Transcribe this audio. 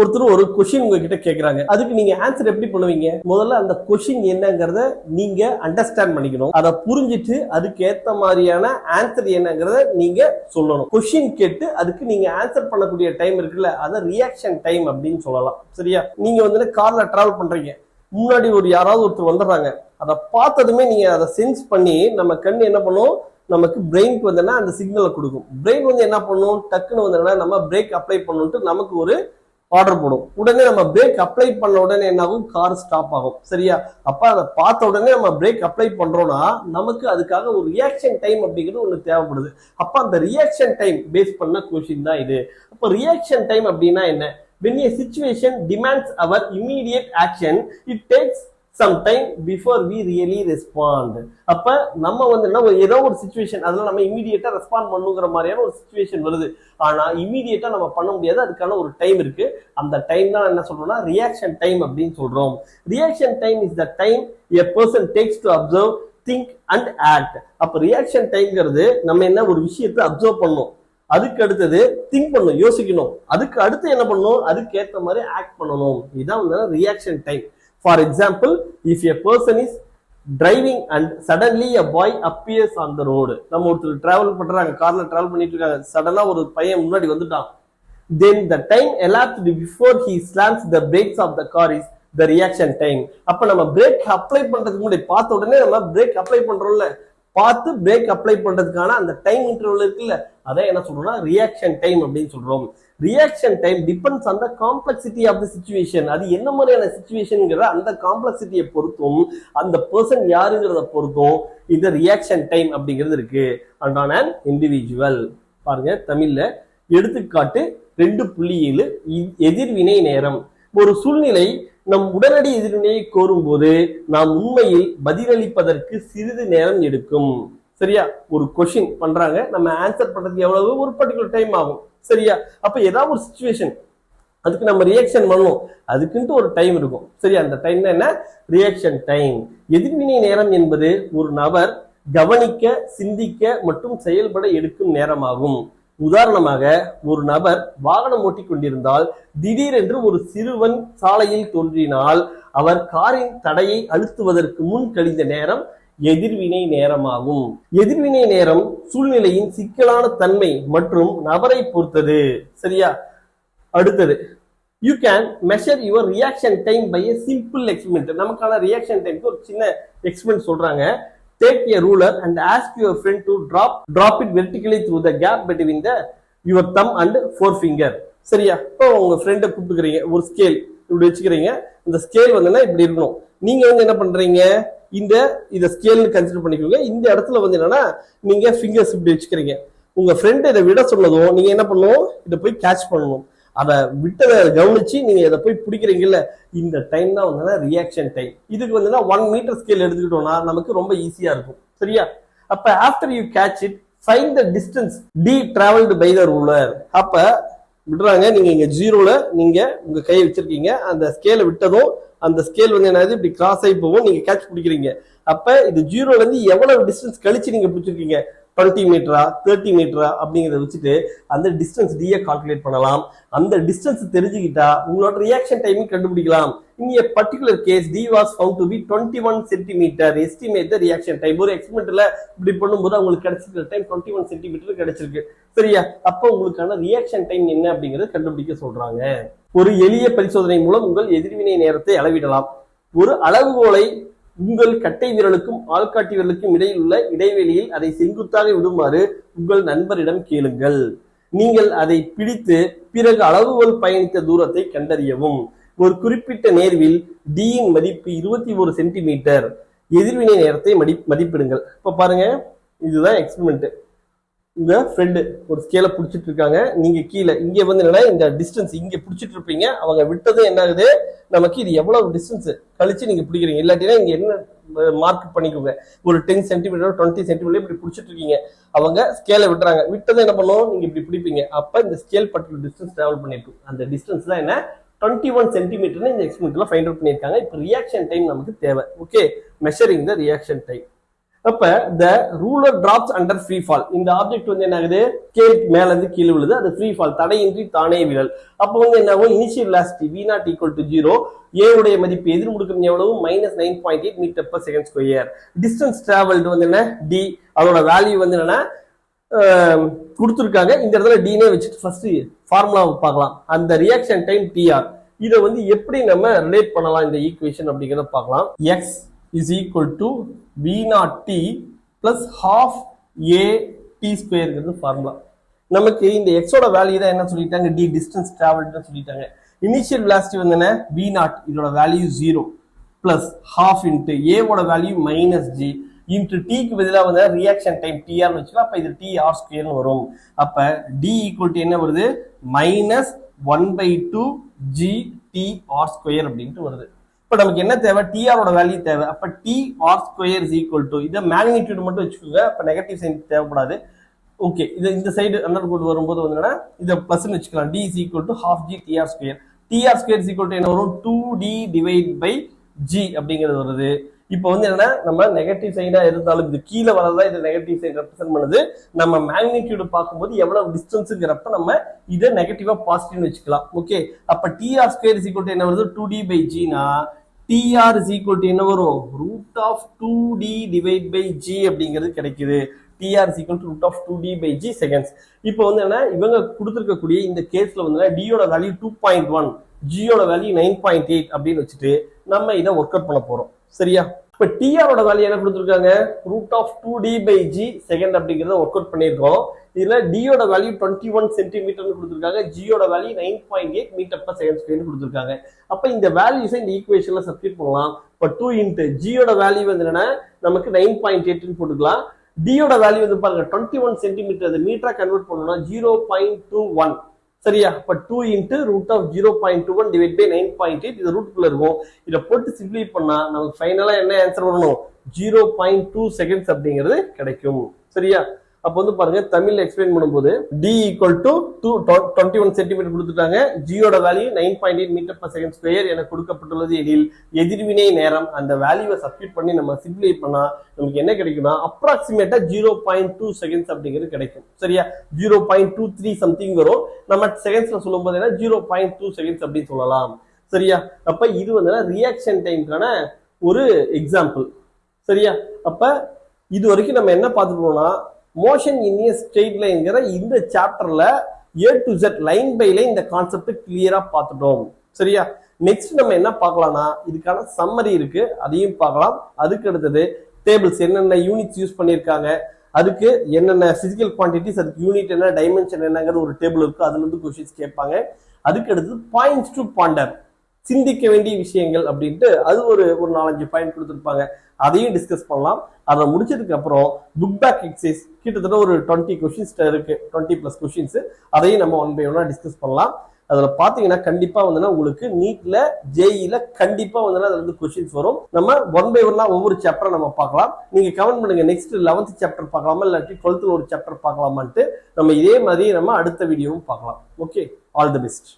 ஒருத்தர் ஒரு கொஸ்டின் உங்ககிட்ட கேக்குறாங்க, அதுக்கு நீங்க ஆன்சர் எப்படி பண்ணுவீங்க? முதல்ல அந்த கொஸ்டின் என்னங்கறத நீங்க அண்டர்ஸ்டாண்ட் பண்ணிக்கணும். அதை புரிஞ்சிட்டு அதுக்கு ஏத்த மாதிரியான ஆன்சர் என்னங்கறத நீங்க சொல்லணும். கொஸ்டின் கேட்டு அதுக்கு நீங்க ஆன்சர் பண்ணக்கூடிய டைம் இருக்குல்ல, அதை ரியாக்ஷன் டைம் அப்படின்னு சொல்லலாம். சரியா? நீங்க வந்து கார்ல டிராவல் பண்றீங்க, முன்னாடி யாராவது ஒருத்தர் வந்துடுறாங்க, அதை பார்த்ததுமே நீங்க அதை சென்ஸ் பண்ணி நம்ம கண் என்ன பண்ணும், நமக்கு பிரெயினுக்கு வந்து அந்த சிக்னலை கொடுக்கும். பிரெயின் வந்து என்ன பண்ணும், டக்குன்னு வந்து நம்ம பிரேக் அப்ளை பண்ணணும்ட்டு நமக்கு ஒரு ஆர்டர் போடும். உடனே நம்ம பிரேக் அப்ளை பண்ண உடனே என்ன ஆகும், கார் ஸ்டாப் ஆகும். சரியா? அப்ப அதை பார்த்த உடனே நம்ம பிரேக் அப்ளை பண்றோம்னா நமக்கு அதுக்காக ஒரு ரியாக்ஷன் டைம் அப்படிங்கிறது ஒண்ணு தேவைப்படுது. அப்ப அந்த ரியாக்ஷன் டைம் பேஸ் பண்ண கொஸ்டின் தான் இது. அப்ப ரியாக்ஷன் டைம் அப்படின்னா என்ன? when a situation demands our immediate action, it takes some time before we really respond. அப்ப நம்ம வந்து ஏதோ ஒரு சிச்சுவேஷன், அதனால நம்ம இமீடியட்டா ரெஸ்பாண்ட் பண்ணுங்கிற மாதிரியான ஒரு சிச்சுவேஷன் வருது. ஆனா இமீடியட்டா நம்ம பண்ண முடியாது, அதுக்கான ஒரு டைம் இருக்கு. அந்த டைம் தான் என்ன சொல்றோம்னா ரியாக்ஷன் டைம் அப்படின்னு சொல்றோம். Reaction time is the time a person takes to observe, think and act. அப்ப ரியாக்ஷன் டைம்ங்கிறது நம்ம என்ன ஒரு விஷயத்தை அப்சர்வ் பண்ணணும், அதுக்கு அடுத்தது திங்க் பண்ணணும், யோசிக்கணும், அதுக்கு அடுத்து என்ன பண்ணணும், அதுக்கு ஏற்ற மாதிரி ஆக்ட் பண்ணணும். இதுதான் வந்து reaction time. For example, if a person is driving and suddenly a boy appears on the road. நம்ம ஒருத்தர் டிராவல் பண்றாங்க, கார்ல டிராவல் பண்ணிட்டு இருக்காங்க, சடனா ஒரு பையன் முன்னாடி வந்துட்டான். Then the time elapsed before he slams the brakes of the car is the reaction time. அப்ப நம்ம பிரேக் அப்ளை பண்றதுக்கு முன்னாடி பார்த்த உடனே நம்ம பிரேக் அப்ளை பண்றோம்ல, பார்த்து பிரேக் அப்ளை பண்றதுக்கான அந்த டைம் இன்டர்வல் இருக்குல்ல, அதான் என்ன சொல்றோம்னா ரியாக்ஷன் டைம் அப்படின்னு சொல்றோம். Reaction time depends on the complexity of the situation. அது என்ன மாதிரியான சிச்சுவேஷன்ங்கிற அந்த காம்ப்ளெக்சிட்டியை பொறுத்தும், அந்த பர்சன் யாருங்கிறத பொறுத்தும் இந்த ரியாக்ஷன் டைம் அப்படிங்கிறது இருக்கு. And on an individual. பாருங்க தமிழ்ல எடுத்துக்காட்டு 2.7 எதிர்வினை நேரம். ஒரு சூழ்நிலை நம் உடனடி எதிர்வினையை கோரும் போது நாம் உண்மையில் பதிலளிப்பதற்கு சிறிது நேரம் எடுக்கும். சரியா? ஒரு கொஸ்டின் பண்றாங்க, நம்ம ஆன்சர் பண்றதுக்கு எவ்வளவு ஒரு பர்டிகுலர் டைம் ஆகும். சரியா? அப்ப ஏதாவது ஒரு சிச்சுவேஷன், அதுக்கு நம்ம ரியாக்ஷன் பண்ணணும், அதுக்குன்ட்டு ஒரு டைம் இருக்கும். சரியா? அந்த டைம் என்ன? Reaction time. எதிர்வினை நேரம் என்பது ஒரு நபர் கவனிக்க, சிந்திக்க மற்றும் செயல்பட எடுக்கும் நேரமாகும். உதாரணமாக, ஒரு நபர் வாகனம் ஓட்டிக் கொண்டிருந்தால் திடீரென்று ஒரு சிறுவன் சாலையில் தோன்றினால் அவர் காரின் தடையை அழுத்துவதற்கு முன் கழிந்த நேரம் எதிர்வினை நேரமாகும். எதிர்வினை நேரம் சூழ்நிலையின் சிக்கலான தன்மை மற்றும் நபரை பொறுத்தது. சரியா? அடுத்தது, you can measure your reaction time by a simple experiment. நமக்கான ரியாக்ஷன் டைம்க்கு ஒரு சின்ன எக்ஸ்பெரிமெண்ட் சொல்றாங்க. Take a ruler and ask your friend to drop it vertically through the gap between your thumb and forefinger. சரியா? இப்போ உங்க ஃப்ரெண்டை கூப்பிட்டுக்கிறீங்க, ஒரு ஸ்கேல் இப்படி வச்சுக்கிறீங்க, இந்த ஸ்கேல் வந்து இப்படி இருக்கணும். நீங்க வந்து என்ன பண்றீங்க, இத ஸ்கேல்னு கன்சிடர் பண்ணிக்கோங்க. இந்த இடத்துல வந்து என்னன்னா நீங்க ஃபிங்கர்ஸ் இப்படி வச்சுக்கிறீங்க. உங்க ஃப்ரெண்ட் இதை விட சொன்னதும் நீங்க என்ன பண்ணணும், இதை போய் கேட்ச் பண்ணணும். அதை விட்டதை கவனிச்சு நீங்க இதை போய் பிடிக்கிறீங்கல்ல, இந்த டைம் தான் வந்து ரியாக்ஷன் டைம். இதுக்கு வந்து 1 மீட்டர் ஸ்கேல் எடுத்துக்கிட்டோம்னா நமக்கு ரொம்ப ஈஸியா இருக்கும். சரியா? அப்ப after you catch it, find the distance D travelled by the ruler. அப்ப விடுறாங்க, நீங்க இங்க 0ல நீங்க உங்க கையை வச்சிருக்கீங்க, அந்த ஸ்கேலை விட்டதும் அந்த ஸ்கேல் வந்து என்னது இப்படி கிராஸ் ஆகி போகும், நீங்க கேட்ச் பிடிக்கிறீங்க. அப்ப இது 0ல இருந்து எவ்வளவு டிஸ்டன்ஸ் கழிச்சு நீங்க பிடிச்சிருக்கீங்க, 20 மீட்டரா 30 மீட்டரா அப்படிங்கிறத வச்சுட்டு அந்த டிஸ்டன்ஸ் டியை கால்குலேட் பண்ணலாம். அந்த டிஸ்டன்ஸ் தெரிஞ்சுக்கிட்டா உங்களோட ரியாக்ஷன் டைமிங் கண்டுபிடிக்கலாம். In a particular case, D was found to be 21 centimeter. Estimate the reaction time. ஒரு எக்ஸ்பெரிமெண்ட்ல இப்படி பண்ணும்போது உங்களுக்கு கிடைச்சிருக்கிற டைம் 21 சென்டிமீட்டர் கிடைச்சிருக்கு. சரியா? அப்போ உங்களுக்கான ரியாக்ஷன் டைம் என்ன அப்படிங்கறத கண்டுபிடிக்க சொல்றாங்க. ஒரு எளிய பரிசோதனை மூலம் உங்கள் எதிர்வினை நேரத்தை அளவிடலாம். ஒரு அளவுகோலை உங்கள் கட்டை விரலுக்கும் ஆள்காட்டி விரலுக்கும் இடையில் உள்ள இடைவெளியில் அதை செங்குத்தாக விடுமாறு உங்கள் நண்பரிடம் கேளுங்கள். நீங்கள் அதை பிடித்து பிறகு அளவுகோல் பயணித்த தூரத்தை கண்டறியவும். ஒரு குறிப்பிட்ட நேர்வில் D இன் மதிப்பு 21 சென்டிமீட்டர். எதிர்வினை நேரத்தை மதிப்பிடுங்கள். இப்ப பாருங்க, இதுதான் எக்ஸ்பெரிமெண்ட். உங்க ஃப்ரெண்டு ஒரு ஸ்கேலை பிடிச்சிட்டு இருக்காங்க, நீங்க கீழே இங்க வந்து என்னன்னா இந்த டிஸ்டன்ஸ் இங்க பிடிச்சிட்டு இருப்பீங்க, அவங்க விட்டது என்ன ஆகுது, நமக்கு இது எவ்வளவு டிஸ்டன்ஸ் கழிச்சு நீங்க பிடிக்கிறீங்க. இல்லாட்டினா இங்க என்ன மார்க் பண்ணிக்கோங்க, ஒரு 10 சென்டிமீட்டர் 20 சென்டிமீட்டர் இப்படி பிடிச்சிட்டு இருக்கீங்க, அவங்க ஸ்கேலை விட்டுறாங்க, விட்டதை என்ன பண்ணுவோம், நீங்க இப்படி பிடிப்பீங்க. அப்ப இந்த ஸ்கேல் பர்டிகுலர் டிஸ்டன்ஸ் டிராவல் பண்ணிருக்கும். அந்த டிஸ்டன்ஸ் தான் என்ன, 21 சென்டிமீட்டர் இந்த எக்ஸ்பெரிமெண்ட்ல ஃபைண்ட் அவுட் பண்ணிருக்காங்க. இப்போ ரியாக்ஷன் டைம் நமக்கு தேவை. Okay, measuring the reaction time. அப்ப the ruler drops under free fall. இந்த ஆப்ஜெக்ட் வந்து என்ன ஆகுது, மேல இருந்து கீழே விழுது, அது ஃப்ரீ ஃபால், தடையின்றி தானே விழல். அப்போ வந்து என்ன ஆகும், இனிஷியல் வெலாசிட்டி v0 = 0, a உடைய மதிப்பு எதிர் முடுக்கம் எவ்வளவு, -9.8 metre per second square. Distance travelled வந்து என்ன, d, அதோட வேல்யூ வந்து என்னன்னா கொடுத்துருக்காங்க. இந்த இடத்துல d-னே வச்சுட்டு ஃபர்ஸ்ட் ஃபார்முலாவை பார்க்கலாம். அந்த ரியாக்ஷன் டைம் tr, இதை வந்து எப்படி நம்ம ரிலேட் பண்ணலாம் இந்த ஈக்குவேஷன் அப்படிங்கிறத பார்க்கலாம். x is equal to v0t plus half a t ஸ்கொயர்ங்கிறது ஃபார்முலா. நமக்கு இந்த எக்ஸோட வேல்யூ தான் என்ன சொல்லிட்டாங்க, d, டிஸ்டன்ஸ் டிராவல்டு சொல்லிட்டாங்க. இனிஷியல் வெலாசிட்டி வந்து என்ன, v0, இதோட value 0 plus half into a ஓட வேல்யூ -g இன்ட்டு t க்கு பதிலாக வந்து ரியாக்ஷன் டைம் tr வச்சுக்கலாம். அப்ப இது tr ஸ்கொயர்னு வரும். அப்ப d ஈக்குவல் டு என்ன வருது, -1/2 g/r ஸ்கொயர் அப்படின்ட்டு வருது. இப்ப நமக்கு என்ன தேவை, tr ஓட வேல்யூ தேவை. அப்ப tr square is equal to, இதை மேக்னிடியூட் மட்டும் வச்சுக்கோங்க, அப்ப நெகட்டிவ் சைன் தேவைப்படாது. ஓகே, இது இந்த சைடு அண்டர் கோட் வரும்போது வந்து இதை பிளஸ் வச்சுக்கலாம். d is equal to half g tr square. tr square is equal to என்ன வரும், 2d டிவைட் பை g அப்படிங்கிறது வருது. இப்போ வந்து என்னன்னா, நம்ம நெகட்டிவ் சைனா இருந்தாலும் இது கீழே வரதான் இது நெகட்டிவ் சைன் ரெப்ரசென்ட் பண்ணுது. நம்ம மேக்னிடியூட் பார்க்கும்போது எவ்வளவு டிஸ்டன்ஸுங்கிறப்ப நம்ம இதை நெகட்டிவா பாசிட்டிவ்னு வச்சுக்கலாம். ஓகே, அப்ப tr square is equal to என்ன வருது, 2d பை g னா tr இஸ் ஈக்குவல் டு என்ன வரும், √2d டிவைட் பை g அப்படிங்கிறது கிடைக்குது. tr is equal to √2d by g seconds. இப்போ வந்து என்ன, இவங்க கொடுத்திருக்கக்கூடிய இந்த கேஸ்ல வந்து d யோட வேல்யூ 2.1, g யோட வேல்யூ 9.8 அப்படின்னு வச்சுட்டு நம்ம இதை ஒர்க் அவுட் பண்ண போறோம். சரியா, இப்ப tr ஓட வேல்யூ என்ன கொடுத்திருக்காங்க, √2d by g செகண்ட் அப்படிங்கறத ஒர்க் அவுட் பண்ணிருக்கோம். இதுல d யோட வேல்யூ 21 சென்டிமீட்டர்னு கொடுத்திருக்காங்க, g யோட வேல்யூ 9.8 மீட்டர் per second ஸ்கொயர்னு கொடுத்திருக்காங்க. அப்ப இந்த வேல்யூஸை இந்த ஈக்குவேஷன்ல சப்ஸ்டிட்யூட் பண்ணலாம். இப்ப 2 இன்ட்டு g யோட வேல்யூ வந்து என்னன்னா நமக்கு 9.8 போட்டுக்கலாம். d யோட வேல்யூ வந்து பாருங்க 21 சென்டிமீட்டர், அது மீட்டரா கன்வெர்ட் பண்ணனும்னா 0.21. சரியா, அப்ப 2 இன்ட்டு √0.21 டிவைட் பை 9.8, இது ரூட்குள்ள இருக்கும். இத போட்டு சிம்பிளை பண்ணா நமக்கு ஃபைனலா என்ன ஆன்சர் வரணும், 0.2 செகண்ட்ஸ் அப்படிங்கிறது கிடைக்கும். சரியா, அப்ப வந்து பாருங்க தமிழ்ல எக்ஸ்பிளைன் பண்ணும்போது d ஈக்குவல் டு 21 சென்டிமீட்டர் கொடுத்துட்டாங்க, g யோட value 9.8 metre per second square என கொடுக்கப்பட்டுள்ளது. எனில் எதிர்வினை நேரம் அந்த வேல்யூவை சப்ஸ்டிட்யூட் பண்ணி நம்ம சிம்பிளை பண்ணா நமக்கு என்ன கிடைக்கும்னா அப்ராக்சிமேட்டா 0.2 செகண்ட்ஸ் அப்படிங்கிறது கிடைக்கும். சரியா, 0.23 சம்திங் வரும். நம்ம செகண்ட்ஸ்ல சொல்லும் போது என்ன 0.2 செகண்ட்ஸ் அப்படின்னு சொல்லலாம். சரியா, அப்ப இது வந்து ரியாக்ஷன் டைம்க்கான ஒரு எக்ஸாம்பிள். சரியா, அப்ப இது வரைக்கும் நம்ம என்ன பார்த்துட்டோம்னா, மோஷன் இன் ஏ ஸ்ட்ரெயிட் லைன்ங்கிற இந்த சாப்டர்ல A to Z line by line இந்த கான்செப்ட் கிளியரா பார்த்துட்டோம். சரியா, நெக்ஸ்ட் நம்ம என்ன பார்க்கலாம்னா இதுக்கான சம்மரி இருக்கு, அதையும் பார்க்கலாம். அதுக்கு அடுத்தது டேபிள்ஸ், என்னென்ன யூனிட்ஸ் யூஸ் பண்ணியிருக்காங்க, அதுக்கு என்னென்ன பிசிக்கல் குவான்டிட்டிஸ், அதுக்கு யூனிட் என்ன, டைமென்ஷன் என்னங்கிற ஒரு டேபிள் இருக்கு, அதுல இருந்து கொஸ்டின்ஸ் கேட்பாங்க. அதுக்கு அடுத்தது பாயிண்ட்ஸ் டு பாண்டர், சிந்திக்க வேண்டிய விஷயங்கள் அப்படின்ட்டு அது ஒரு 4-5 பாயிண்ட் கொடுத்துருப்பாங்க, அதையும் டிஸ்கஸ் பண்ணலாம். அதை முடிச்சதுக்கு அப்புறம் புக் பேக் எக்ஸசைஸ் கிட்டத்தட்ட ஒரு 20 கொஸ்டின்ஸ் இருக்கு, 20+ கொஸ்டின்ஸ், அதையும் நம்ம 1 by 1 டிஸ்கஸ் பண்ணலாம். அதுல பாத்தீங்கன்னா கண்டிப்பா வந்து உங்களுக்கு நீட்ல ஜேஇல கண்டிப்பா வந்து அதுல இருந்து கொஸ்டின்ஸ் வரும். நம்ம 1 by 1 ஒவ்வொரு சாப்டரை நம்ம பார்க்கலாம். நீங்க கமெண்ட் பண்ணுங்க, நெக்ஸ்ட் 11th சாப்டர் பார்க்கலாமா இல்லாட்டி 12th ஒரு சாப்டர் பார்க்கலாமான்ட்டு. நம்ம இதே மாதிரி நம்ம அடுத்த வீடியோவும் பார்க்கலாம். Okay, all the best.